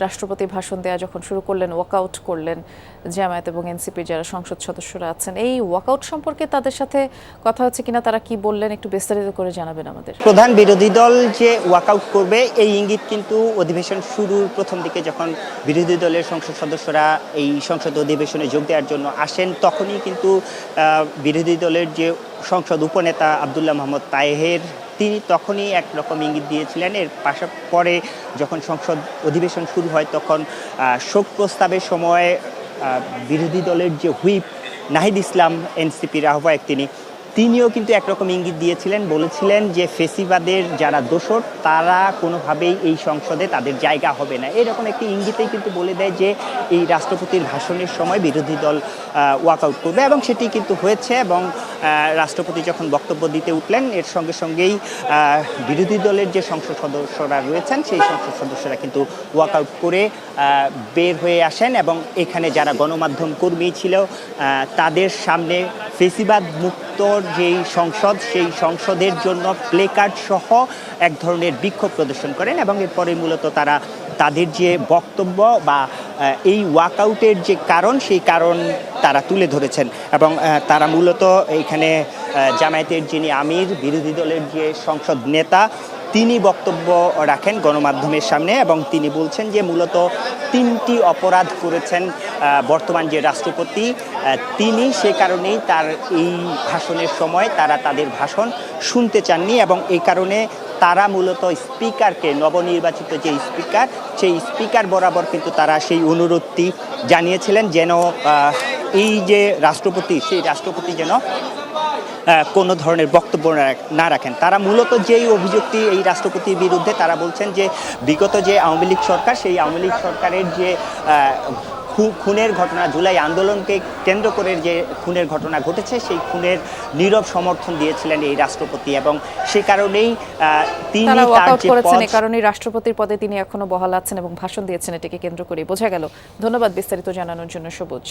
রাষ্ট্রপতি ভাষণ দেওয়া যখন শুরু করলেন, ওয়াকআউট করলেন জামায়াত এবং এনসিপির যারা সংসদ সদস্যরা আছেন, এই ওয়াকআউট সম্পর্কে তাদের সাথে কথা হচ্ছে কিনা, তারা কি বললেন একটু বিস্তারিত করে জানাবেন আমাদের। প্রধান বিরোধী দল যে ওয়াকআউট করবে এই ইঙ্গিত কিন্তু অধিবেশন শুরুর প্রথম দিকে যখন বিরোধী দলের সংসদ সদস্যরা এই সংসদ অধিবেশনে যোগ দেওয়ার জন্য আসেন, তখনই কিন্তু বিরোধী দলের যে সংসদ উপনেতা আব্দুল্লাহ মোহাম্মদ তাহের তিনি তখনই একরকম ইঙ্গিত দিয়েছিলেন। এর পরে যখন সংসদ অধিবেশন শুরু হয় তখন শোক প্রস্তাবের সময় বিরোধী দলের যে হুইপ নাহিদ ইসলাম এনসিপির আহ্বায়ক তিনিও কিন্তু একরকম ইঙ্গিত দিয়েছিলেন, বলেছিলেন যে ফেসিবাদের যারা দোসর তারা কোনোভাবেই এই সংসদে তাদের জায়গা হবে না। এরকম একটি ইঙ্গিতেই কিন্তু বলে দেয় যে এই রাষ্ট্রপতির ভাষণের সময় বিরোধী দল ওয়াকআউট করবে, এবং সেটি কিন্তু হয়েছে। এবং রাষ্ট্রপতি যখন বক্তব্য দিতে উঠলেন, এর সঙ্গে সঙ্গেই বিরোধী দলের যে সংসদ সদস্যরা রয়েছেন সেই সংসদ সদস্যরা কিন্তু ওয়াকআউট করে বের হয়ে আসেন, এবং এখানে যারা গণমাধ্যম কর্মী ছিল তাদের সামনে ফেসিবাদ মুক্ত যেই সংসদ সেই সংসদের জন্য প্লেকার্ড সহ এক ধরনের বিক্ষোভ প্রদর্শন করেন, এবং এরপরে মূলত তারা তাদের যে বক্তব্য বা এই ওয়াকআউটের যে কারণ সেই কারণ তারা তুলে ধরেছেন। এবং তারা মূলত এইখানে জামায়াতের যিনি আমির, বিরোধী দলের যে সংসদ নেতা, তিনি বক্তব্য রাখেন গণমাধ্যমের সামনে, এবং তিনি বলছেন যে মূলত 3টি অপরাধ করেছেন বর্তমান যে রাষ্ট্রপতি তিনি, সে কারণেই তার এই ভাষণের সময় তারা তাদের ভাষণ শুনতে চাননি, এবং এই কারণে তারা মূলত স্পিকারকে, নবনির্বাচিত যে স্পিকার সেই স্পিকার বরাবর কিন্তু তারা সেই অনুরোধটি জানিয়েছিলেন যেন এই যে রাষ্ট্রপতি সেই রাষ্ট্রপতি যেন কোনো ধরনের বক্তব্য না রাখেন। তারা মূলত যেই অভিযোগটি এই রাষ্ট্রপতির বিরুদ্ধে, তারা বলছেন যে বিগত যে আওয়ামী লীগ সরকার সেই আওয়ামী লীগ সরকারের যে খুনের ঘটনা, জুলাই আন্দোলনকে কেন্দ্র করে যে খুনের ঘটনা ঘটেছে সেই খুনের নীরব সমর্থন দিয়েছিলেন এই রাষ্ট্রপতি, এবং সে কারণেই তিনি তার যে পদ, এই কারণেই রাষ্ট্রপতির পদে তিনি এখনো বহাল আছেন এবং ভাষণ দিয়েছেন, এটাকে কেন্দ্র করে বোঝা গেল। ধন্যবাদ বিস্তারিত জানানোর জন্য সবুজ।